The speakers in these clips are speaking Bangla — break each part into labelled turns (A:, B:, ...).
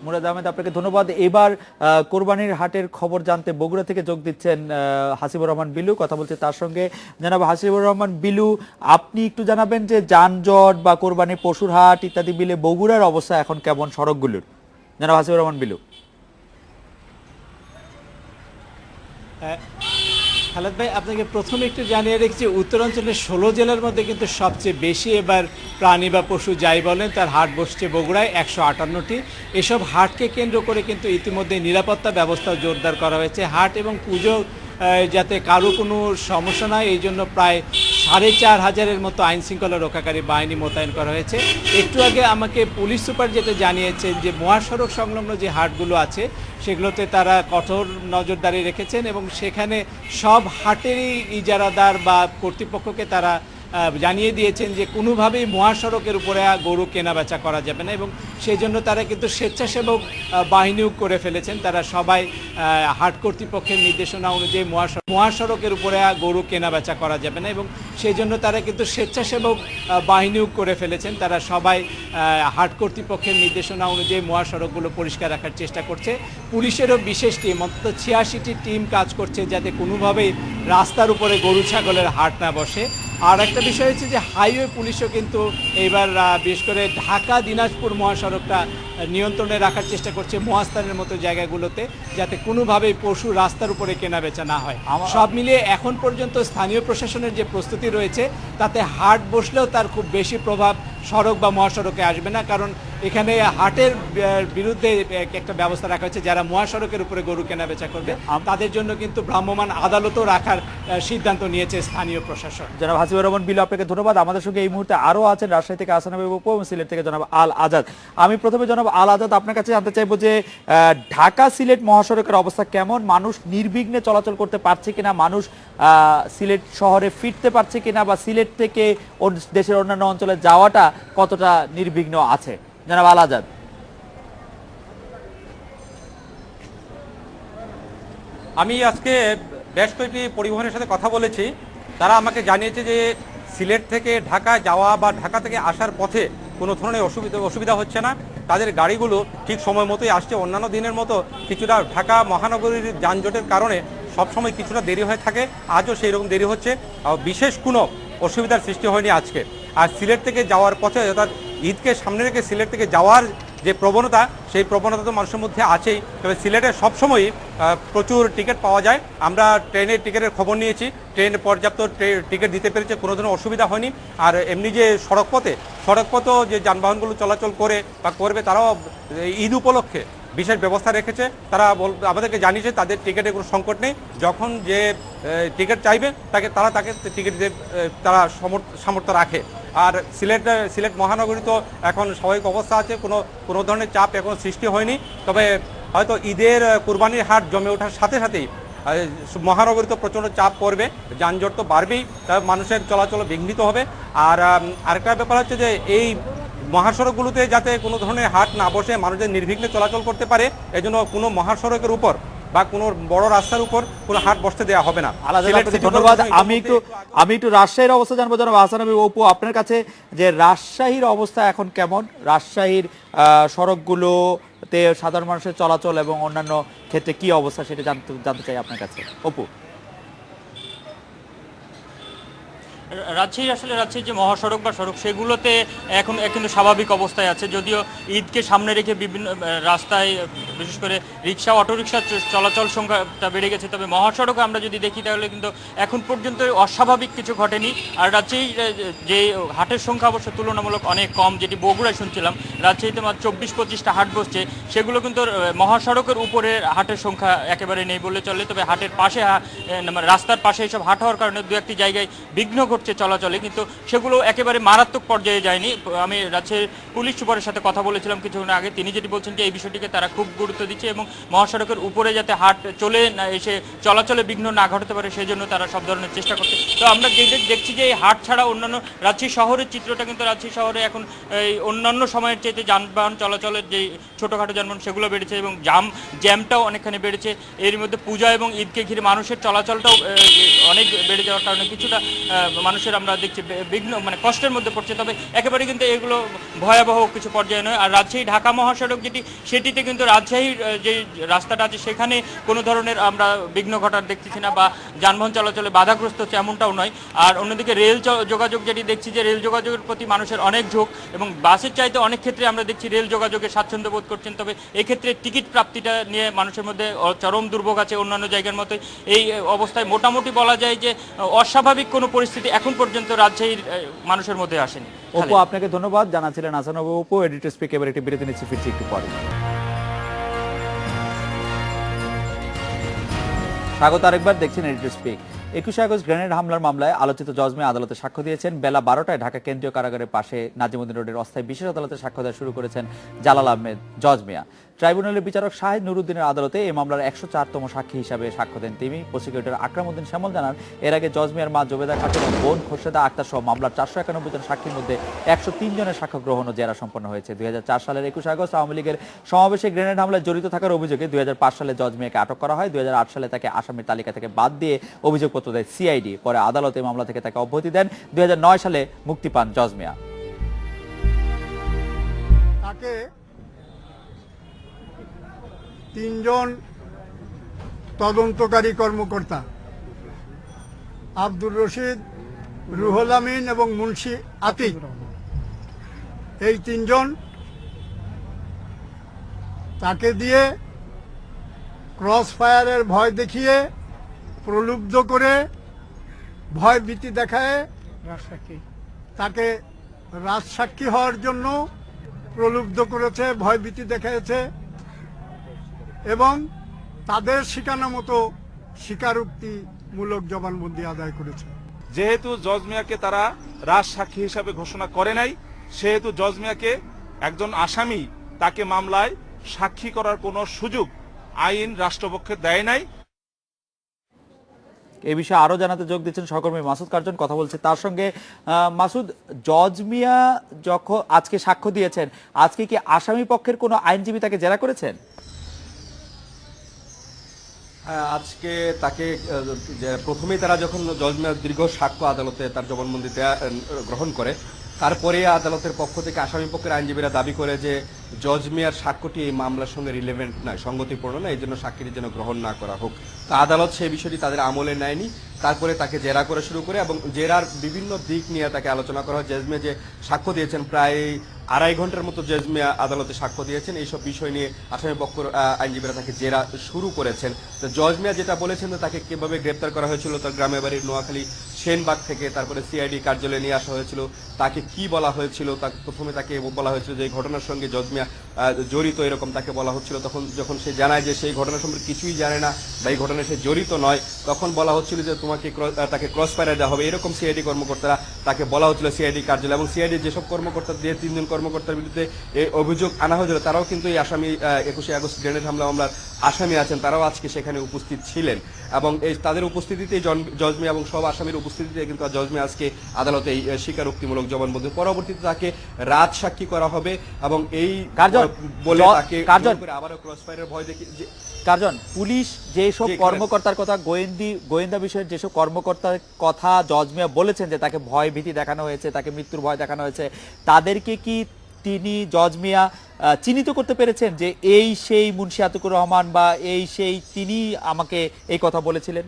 A: মুরাদ আহমেদ, আপনাকে ধন্যবাদ। এবার কোরবানির হাটের খবর জানতে বগুড়া থেকে যোগ দিচ্ছেন হাসিবুর রহমান বিলু, কথা বলছে তার সঙ্গে। জানাবো হাসিবুর রহমান বিলু, আপনি একটু জানাবেন যে যানজট বা কোরবানির পশুর হাট ইত্যাদি মিলে বগুড়ার অবস্থা এখন কেমন সড়কগুলোর। জানাবো হাসিবুর রহমান বিলু।
B: খালেদ ভাই, আপনাকে প্রথমে একটু জানিয়ে রেখেছি, উত্তরাঞ্চলের 16 জেলার মধ্যে কিন্তু সবচেয়ে বেশি এবার প্রাণী বা পশু যাই বলেন তার হাট বসছে বগুড়ায় 158টি। এসব হাটকে কেন্দ্র করে কিন্তু ইতিমধ্যে নিরাপত্তা ব্যবস্থা জোরদার করা হয়েছে। হাট এবং পুজো যাতে কারো কোনো সমস্যা নয়, এই জন্য প্রায় 4500-এর মতো আইন শৃঙ্খলা রক্ষাকারী বাহিনী মোতায়েন করা হয়েছে। একটু আগে আমাকে পুলিশ সুপার যেটা জানিয়েছেন যে মহাসড়ক সংলগ্ন যে হাটগুলো আছে সেগুলোতে তারা কঠোর নজরদারি রেখেছেন এবং সেখানে সব হাটেরই ইজারাদার বা কর্তৃপক্ষকে তারা জানিয়ে দিয়েছেন যে কোনোভাবেই মহাসড়কের উপরে গরু কেনাবেচা করা যাবে না এবং সেই জন্য তারা কিন্তু স্বেচ্ছাসেবক বাহিনীও করে ফেলেছেন। তারা সবাই হাট কর্তৃপক্ষের নির্দেশনা অনুযায়ী মহাসড়কের উপরে গরু কেনাবেচা করা যাবে না এবং সেই জন্য তারা কিন্তু স্বেচ্ছাসেবক বাহিনীও করে ফেলেছেন। তারা সবাই হাট কর্তৃপক্ষের নির্দেশনা অনুযায়ী মহাসড়কগুলো পরিষ্কার রাখার চেষ্টা করছে। পুলিশেরও বিশেষ টিম, অন্তত 86টি টিম কাজ করছে যাতে কোনোভাবেই রাস্তার উপরে গরু ছাগলের হাট না বসে। আর একটা বিষয় হচ্ছে যে হাইওয়ে পুলিশও কিন্তু এবার বিশেষ করে ঢাকা দিনাজপুর মহাসড়কটা নিয়ন্ত্রণে রাখার চেষ্টা করছে মহাস্থানের মতো জায়গাগুলোতে, যাতে কোনোভাবেই পশু রাস্তার উপরে কেনাবেচা না হয়। সব মিলিয়ে এখন পর্যন্ত স্থানীয় প্রশাসনের যে প্রস্তুতি রয়েছে তাতে হাট বসলেও তার খুব বেশি প্রভাব সড়ক বা মহাসড়কে আসবে না, কারণ এখানে হাটের বিরুদ্ধে একটা ব্যবস্থা রাখা হচ্ছে। যারা মহাসড়কের উপরে গরু কেনাবেচা করবে তাদের জন্য কিন্তু ভ্রাম্যমাণ আদালতও রাখার সিদ্ধান্ত নিয়েছে স্থানীয় প্রশাসন।
A: জনাব হাসিবুর রহমান বিলু, আপনাকে ধন্যবাদ। আমাদের সঙ্গে এই মুহূর্তে আরো আছেন রাজশাহী থেকে আসান হাবিব অপু এবং সিলেট থেকে জনাব আল আজাদ। আমি প্রথমে জনাব আল আজাদ আপনার কাছে জানতে চাইবো যে ঢাকা সিলেট মহাসড়কের অবস্থা কেমন, মানুষ নির্বিঘ্নে চলাচল করতে পারছে কিনা, মানুষ সিলেট শহরে ফিরতে পারছে কিনা, বা সিলেট থেকে দেশের অন্যান্য অঞ্চলে যাওয়াটা কতটা নির্বিঘ্ন আছে। জনাব আল আজাদ।
C: আমি আজকে বেশ কয়েকটি পরিবহনের সাথে কথা বলেছি। তারা আমাকে জানিয়েছে যে সিলেট থেকে ঢাকা যাওয়া বা ঢাকা থেকে আসার পথে কোনো ধরনের অসুবিধা হচ্ছে না। তাদের গাড়িগুলো ঠিক সময় মতোই আসছে। অন্যান্য দিনের মতো কিছুটা ঢাকা মহানগরীর যানজটের কারণে সবসময় কিছুটা দেরি হয়ে থাকে, আজও সেই রকম দেরি হচ্ছে। বিশেষ কোনো অসুবিধার সৃষ্টি হয়নি আজকে। আর সিলেট থেকে যাওয়ার পথে, অর্থাৎ ঈদকে সামনে রেখে সিলেট থেকে যাওয়ার যে প্রবণতা, সেই প্রবণতা তো মানুষের মধ্যে আছেই। তবে সিলেটে সবসময়ই প্রচুর টিকিট পাওয়া যায়। আমরা ট্রেনের টিকিটের খবর নিয়েছি, ট্রেন পর্যাপ্ত টিকিট দিতে পেরেছে, কোনো ধরনের অসুবিধা হয়নি। আর এমনি যে সড়কপথেও যে যানবাহনগুলো চলাচল করে বা করবে, তারাও ঈদ উপলক্ষে বিশেষ ব্যবস্থা রেখেছে। তারা আমাদেরকে জানিয়েছে তাদের টিকিটের কোনো সংকট নেই। যখন যে টিকিট চাইবে তাকে টিকিট দিতে তারা সামর্থ্য রাখে। আর সিলেট মহানগরী তো এখন স্বাভাবিক অবস্থা আছে, কোনো ধরনের চাপ এখন সৃষ্টি হয়নি। তবে হয়তো ঈদের কুরবানির হাট জমে ওঠার সাথে সাথেই মহানগরীতে প্রচণ্ড চাপ পড়বে, যানজট তো বাড়বেই, তার মানুষের চলাচল বিঘ্নিত হবে। আর আরেকটা ব্যাপার হচ্ছে যে এই মহাসড়কগুলোতে যাতে কোনো ধরনের হাট না বসে, মানুষদের নির্বিঘ্নে চলাচল করতে পারে, এজন্য কোনো মহাসড়কের উপর বা কোনো বড় রাস্তার উপর কোনো হাট বসতে দেওয়া হবে না।
A: ধন্যবাদ। আমি একটু রাজশাহীর অবস্থা জানবো জনাব হাসান হাবিব অপু আপনার কাছে, যে রাজশাহীর অবস্থা এখন কেমন, রাজশাহীর সড়কগুলোতে সাধারণ মানুষের চলাচল এবং অন্যান্য ক্ষেত্রে কি অবস্থা সেটা জানতে চাই আপনার কাছে। অপু।
D: রাজশাহীর যে মহাসড়ক বা সড়ক, সেগুলোতে এখন কিন্তু স্বাভাবিক অবস্থায় আছে। যদিও ঈদকে সামনে রেখে বিভিন্ন রাস্তায় বিশেষ করে রিক্সা অটোরিকশা চলাচল সংখ্যাটা বেড়ে গেছে, তবে মহাসড়কে আমরা যদি দেখি তাহলে কিন্তু এখন পর্যন্ত অস্বাভাবিক কিছু ঘটেনি। আর রাজশাহী যে হাটের সংখ্যা অবশ্য তুলনামূলক অনেক কম, যেটি বগুড়ায় শুনছিলাম রাজশাহীতে মাত্র 24-25টা হাট বসছে, সেগুলো কিন্তু মহাসড়কের উপরে হাটের সংখ্যা একেবারে নেই বলে চলে। তবে হাটের পাশে রাস্তার পাশে এইসব হাট হওয়ার কারণে দু একটি জায়গায় বিঘ্ন ঘটছে চলাচলে, কিন্তু সেগুলো একেবারে মারাত্মক পর্যায়ে যায়নি। আমি রাজশাহীর পুলিশ সুপারের সাথে কথা বলেছিলাম কিছুক্ষণ আগে, তিনি যেটি বলছেন যে এই বিষয়টিকে তারা খুব গুরুত্ব দিচ্ছে এবং মহাসড়কের উপরে যাতে হাট চলে না এসে চলাচলে বিঘ্ন না ঘটাতে পারে সেই জন্য তারা সব ধরনের চেষ্টা করছে। তো আমরা দেখছি যে এই হাট ছাড়া অন্যান্য রাজশাহী শহরের চিত্রটা কিন্তু রাজশাহী শহরে এখন এই অন্যান্য সময়ের চাইতে যানবাহন চলাচলের যে ছোটোখাটো যানবাহন সেগুলো বেড়েছে এবং জ্যামটাও অনেকখানি বেড়েছে। এর মধ্যে পূজা এবং ঈদকে ঘিরে মানুষের চলাচলটাও অনেক বেড়ে যাওয়ার কারণে কিছুটা মানুষের আমরা দেখছি বিঘ্ন মানে কষ্টের মধ্যে পড়ছে, তবে একেবারে কিন্তু এগুলো ভয়াবহ কিছু পর্যায়ে নয়। আর রাজশাহী ঢাকা মহাসড়ক যেটি, সেটিতে কিন্তু রাজশাহীর যে রাস্তাটা আছে সেখানে কোনো ধরনের আমরা বিঘ্ন ঘটার দেখতেছি না বা যানবাহন চলাচলে বাধাগ্রস্ত হচ্ছে এমনটাও নয়। আর অন্যদিকে রেল যোগাযোগ যেটি দেখছি যে রেল যোগাযোগের প্রতি মানুষের অনেক ঝোঁক, এবং বাসের চাইতে অনেক ক্ষেত্রে আমরা দেখছি রেল যোগাযোগে স্বাচ্ছন্দ্য বোধ করছেন। তবে এক্ষেত্রে টিকিট প্রাপ্তিটা নিয়ে মানুষের মধ্যে চরম দুর্ভোগ আছে অন্যান্য জায়গার মতোই। এই অবস্থায় মোটামুটি বলা যায় যে অস্বাভাবিক কোনো পরিস্থিতি এখন পর্যন্ত রাজশাহীর মানুষের মধ্যে আসেনি।
A: অপু, আপনাকে ধন্যবাদ জানাচ্ছিলেন আসানুব অপু, এডিটর স্পিক। এবার একটি বিরতি নিচ্ছি, ফিরছি একটু পরে। স্বাগত আরেকবার, দেখছেন এডিটর স্পিক। 21 আগস্ট গ্রেনেড হামলার মামলায় আলোচিত জজ মিয়া আদালতে সাক্ষ্য দিয়েছেন। বেলা 12টায় ঢাকা কেন্দ্রীয় কারাগারের পাশে নাজিমুদ্দিন রোডের অস্থায়ী বিশেষ আদালতে সাক্ষ্য দেওয়া শুরু করেছেন জালাল আহমেদ জজ মিয়া। ট্রাইব্যুনালের বিচারক শাহিদ নুরুদ্দিনের আদালতে এই মামলার 104তম সাক্ষী হিসাবে সাক্ষ্য দেন তিনি। প্রসিকিউটর আকরাম উদ্দিন শ্যামল জানান, এর আগে জজ মিয়ার মা জোবেদা খাতুন ও বোন খোরশেদা আক্তার সহ মামলার 491 জন সাক্ষীর মধ্যে 103 জনের সাক্ষ্য গ্রহণ ও জেরা সম্পন্ন হয়েছে। 2004 সালের 21 আগস্ট আওয়ামী লীগের সমাবেশে গ্রেনেড হামলায় জড়িত থাকার অভিযোগে 2005 সালে জজ মিয়াকে আটক করা হয়। 2008 সালে তাকে আসামির তালিকা থেকে বাদ দিয়ে অভিযোগপত্র দেয় সিআইডি। পরে আদালত এই মামলা থেকে তাকে অব্যাহতি দেন। 2009 সালে মুক্তি পান জজ মিয়া।
E: তাকে 3 জন তদন্তকারী কর্মকর্তা আব্দুর রশিদ, রুহুল আমিন এবং মুন্সি আতিক, এই 3 জন তাকে দিয়ে ক্রস ফায়ারের ভয় দেখিয়ে, প্রলুব্ধ করে, ভয় ভীতি দেখায় তাকে রাজসাক্ষী হওয়ার জন্য প্রলুব্ধ করেছে, ভয় ভীতি দেখাইছে এবং তাদের শিখানো মতো স্বীকারোক্তিমূলক জবানবন্দি আদায় করেছে।
F: যেহেতু জজ মিয়াকে তারা রাজসাক্ষী হিসাবে ঘোষণা করে নাই, সেহেতু জজ মিয়াকে একজন আসামি, তাকে মামলায় সাক্ষী করার কোনো সুযোগ আইন রাষ্ট্রপক্ষে দেয় নাই।
A: এই বিষয়ে আরো জানাতে যোগ দিচ্ছেন সহকর্মী মাসুদ কার্জন, কথা বলছে তার সঙ্গে। মাসুদ, জজ মিয়া যখন আজকে সাক্ষ্য দিয়েছেন, আজকে কি আসামি পক্ষের কোনো আইনজীবী তাকে জেরা করেছেন?
G: আজকে তাকে প্রথমেই তারা যখন জজ মিয়ার দীর্ঘ সাক্ষ্য আদালতে তার জবানবন্দি গ্রহণ করে, তারপরে আদালতের পক্ষ থেকে আসামি পক্ষের আইনজীবীরা দাবি করে যে জজ মিয়ার সাক্ষ্যটি এই মামলার সঙ্গে রিলেভেন্ট নয়, সঙ্গতিপূর্ণ না, এই জন্য সাক্ষীর যেন গ্রহণ না করা হোক। তা আদালত সেই বিষয়টি তাদের আমলে নেয়নি। তারপরে তাকে জেরা করা শুরু করে এবং জেরার বিভিন্ন দিক নিয়ে তাকে আলোচনা করা হয়। জজ মিয়া যে সাক্ষ্য দিয়েছেন, প্রায় 2.5 ঘন্টার মতো জজ মিয়া আদালতে সাক্ষ্য দিয়েছেন। এইসব বিষয় নিয়ে আসামি পক্ষের আইনজীবীরা তাকে জেরা শুরু করেছেন। তো জজ মিয়া যেটা বলেছেন যে তাকে কিভাবে গ্রেপ্তার করা হয়েছিল, তার গ্রামের বাড়ির নোয়াখালী সেনবাগ থেকে, তারপরে সিআইডি কার্যালয়ে নিয়ে আসা হয়েছিল, তাকে কি বলা হয়েছিল, প্রথমে তাকে বলা হয়েছিল যে এই ঘটনার সঙ্গে জজ মিয়া জড়িত, এরকম তাকে বলা হচ্ছিল। তখন যখন সে জানায় যে সেই ঘটনা সম্পর্কে কিছুই জানে না বা এই ঘটনায় সে জড়িত নয়, তখন বলা হচ্ছিল যে তাকে ক্রস ফায়ার দেওয়া হবে, এরকম সিআইডি কর্মকর্তারা তাকে বলা হচ্ছিল সিআইডি কার্যালয়। এবং সিআইডি যেসব কর্মকর্তা দিয়ে 3 জন কর্মকর্তার বিরুদ্ধে এই অভিযোগ আনা হয়েছিল, তারাও কিন্তু এই আসামি 21 আগস্ট গ্রেনেড হামলার আসামি আছেন, তারাও আজকে সেখানে উপস্থিত ছিলেন। এবং এই তাদের উপস্থিতিতেই জজ মিয়া এবং সব আসামির উপস্থিতিতে কিন্তু জজ মিয়া আজকে আদালতে এই স্বীকারোক্তিমূলক জবানবন্দি, পরবর্তীতে তাকে রাজ সাক্ষী করা হবে এবং এই বলে তাকে আবারও ক্রস ফায়ারের ভয় দেখি।
A: কার্জন, পুলিশ যেসব কর্মকর্তার কথা, গোয়েন্দা বিষয়ের যেসব কর্মকর্তার কথা জজ মিয়া বলেছেন যে তাকে ভয় ভীতি দেখানো হয়েছে, তাকে মৃত্যুর ভয় দেখানো হয়েছে, তাদেরকে কি তিনি জজ মিয়া চিহ্নিত করতে পেরেছেন যে এই সেই মুন্সি আতিকুর রহমান বা এই সেই তিনি আমাকে এই কথা বলেছিলেন?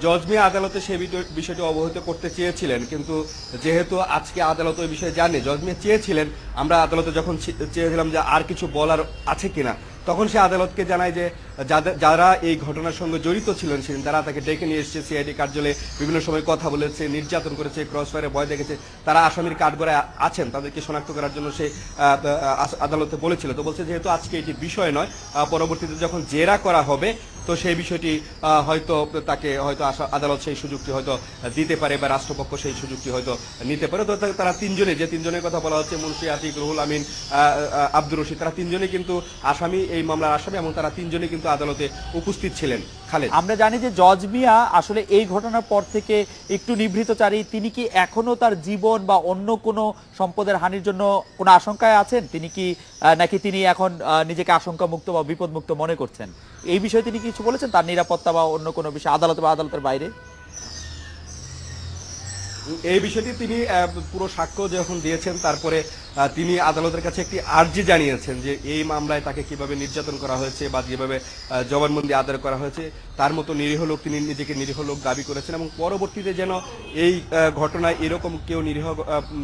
G: জজ মিয়া আদালতে সেই বিষয়টি অবহিত করতে চেয়েছিলেন, কিন্তু যেহেতু আজকে আদালত ওই বিষয়ে জানে, জজ মিয়া চেয়েছিলেন, আমরা আদালতে যখন চেয়েছিলাম যে আর কিছু বলার আছে কিনা, তখন সে আদালতকে জানায় যে যারা এই ঘটনার সঙ্গে জড়িত ছিলেন তারা তাকে ডেকে নিয়ে এসেছে, সিআইডি কার্যালয়ে বিভিন্ন সময় কথা বলেছে, নির্যাতন করেছে, ক্রস ফায়ারে ভয় দেখেছে, তারা আসামির কাঠগড়ায় আছেন, তাদেরকে শনাক্ত করার জন্য সে আদালতে বলেছিল। তো বলছে যেহেতু আজকে এটি বিষয় নয়, পরবর্তীতে যখন জেরা করা হবে তো সেই বিষয়টি হয়তো তাকে হয়তো আদালত সেই সুযোগটি হয়তো দিতে পারে বা রাষ্ট্রপক্ষ সেই সুযোগটি হয়তো নিতে পারে। তো তারা 3 জনে, যে 3 জনের কথা বলা হচ্ছে, মুন্সি আতিক, রুহুল আমিন, আব্দুর রশিদ, তারা 3 জনেই কিন্তু আসামি, এই মামলার আসামি, এবং তারা 3 জনেই কিন্তু আদালতে উপস্থিত ছিলেন। খালেদ,
A: আমরা জানি যে জজ মিয়া আসলে এই ঘটনার পর থেকে একটু নিভৃতচারী। তিনি কি এখনো তার জীবন বা অন্য কোনো সম্পদের হানির জন্য কোনো আশঙ্কায় আছেন? তিনি কি নাকি তিনি এখন নিজেকে আশঙ্কা মুক্ত বা বিপদ মুক্ত মনে করছেন? এই বিষয়ে তিনি কিছু বলেছেন, তার নিরাপত্তা বা অন্য কোনো বিষয় আদালতে বা আদালতের বাইরে?
G: এই বিষয়টি তিনি পুরো সাক্ষ্য যখন দিয়েছেন তারপরে তিনি আদালতের কাছে একটি আর্জি জানিয়েছেন যে এই মামলায় তাকে কিভাবে নির্যাতন করা হয়েছে বা যেভাবে জবানবন্দি আদায় করা হয়েছে তার মতো নিরীহ লোক তিনি নিজেকে নিরীহ লোক দাবি করেছেন এবং পরবর্তীতে যেন এই ঘটনায় এরকম কেউ নিরীহ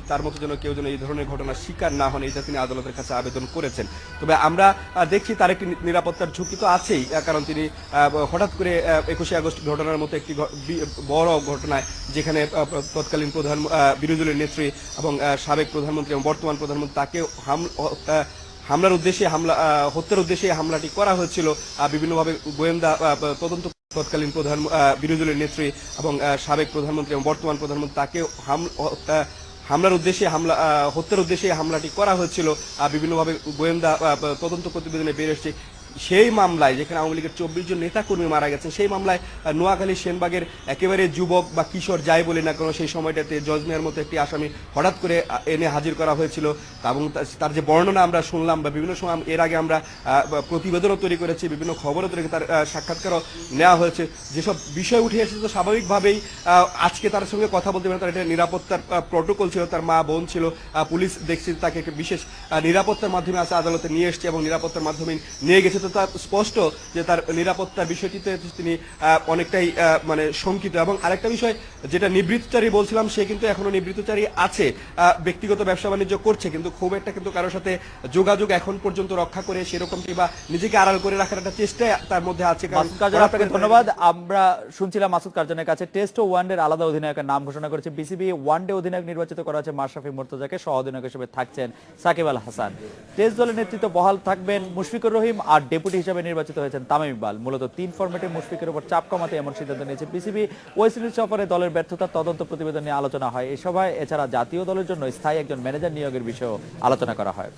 G: তার মতো যেন কেউ যেন এই ধরনের ঘটনার শিকার না হন এটা তিনি আদালতের কাছে আবেদন করেছেন। তবে আমরা দেখছি তার একটি নিরাপত্তার ঝুঁকি তো আছেই, কারণ তিনি হঠাৎ করে 21শে আগস্ট ঘটনার মতো একটি বড় ঘটনায় যেখানে তৎকালীন বিরোধী দলের নেত্রী এবং সাবেক প্রধানমন্ত্রী এবং বর্তমান প্রধানমন্ত্রী তাকে হামলার উদ্দেশ্যে হত্যার উদ্দেশ্যে হামলাটি করা হয়েছিল। বিভিন্নভাবে গোয়েন্দা তদন্ত তৎকালীন বিরোধী দলের নেত্রী এবং সাবেক প্রধানমন্ত্রী এবং বর্তমান প্রধানমন্ত্রী তাকে হামলার উদ্দেশ্যে হত্যার উদ্দেশ্যে হামলাটি করা হয়েছিল। বিভিন্নভাবে গোয়েন্দা তদন্ত প্রতিবেদনে বের এসেছে সেই মামলায় যেখানে আওয়ামী লীগের 24 জন নেতাকর্মী মারা গেছেন সেই মামলায় নোয়াখালী সেনবাগের একেবারে যুবক বা কিশোর যাই বলি না কেন সেই সময়টাতে জজ মিয়ার মতো একটি আসামি হঠাৎ করে এনে হাজির করা হয়েছিল এবং তার যে বর্ণনা আমরা শুনলাম বা বিভিন্ন সময় এর আগে আমরা প্রতিবেদনও তৈরি করেছি, বিভিন্ন খবরও তৈরি তার সাক্ষাৎকারও নেওয়া হয়েছে। যেসব বিষয় উঠে এসেছে তো স্বাভাবিকভাবেই আজকে তার সঙ্গে কথা বলতে পারেন, তার একটা নিরাপত্তার প্রটোকল ছিল, তার মা বোন ছিল, পুলিশ দেখছি তাকে একটা বিশেষ নিরাপত্তার মাধ্যমে আছে আদালতে নিয়ে এসছে এবং নিরাপত্তার মাধ্যমে নিয়ে গেছে। তো তার স্পষ্ট যে তার নিরাপত্তার বিষয়টিতে তিনি অনেকটাই মানে শঙ্কিত। এবং আরেকটা বিষয় যেটা নিবৃত্তচারী বলছিলাম, সে কিন্তু এখনো নিবৃত্তচারী আছে, ব্যক্তিগত ব্যবসা বাণিজ্য করছে, কিন্তু খুব একটা কিন্তু কারোর সাথে যোগাযোগ এখন পর্যন্ত রক্ষা করে সেরকমটি বা নিজেকে আড়াল করে রাখার একটা চেষ্টা তার মধ্যে আছে।
A: মাসুদ কারজান, আপনাকে ধন্যবাদ। আমরা শুনছিলাম মাসুদ কারজানের কাছে টেস্ট ও ওয়ানডের আলাদা অধিনায়কের নাম ঘোষণা করেছে বিসিবি। ওয়ানডে অধিনায়ক নির্বাচিত করা হয়েছে মাশরাফি মুর্তজাকে, সহ অধিনায়ক হিসেবে থাকছেন সাকিব আল হাসান। টেস্ট দলের নেতৃত্ব বহাল থাকবেন মুশফিকুর রহিম, আর ডেপুটি হিসেবে নির্বাচিত হয়েছেন তামিম ইকবাল। মূলত 3 ফরম্যাটে মুশফিকের উপর চাপ কমাতে এমন সিদ্ধান্ত নিয়েছে বিসিবি। ওয়েস্ট ইন্ডিজ সফরে দলের ব্যর্থতার তদন্ত প্রতিবেদন নিয়ে আলোচনা হয় এই সভায়। এছাড়া জাতীয় দলের জন্য স্থায়ী একজন ম্যানেজার নিয়োগের বিষয়েও আলোচনা করা হয়।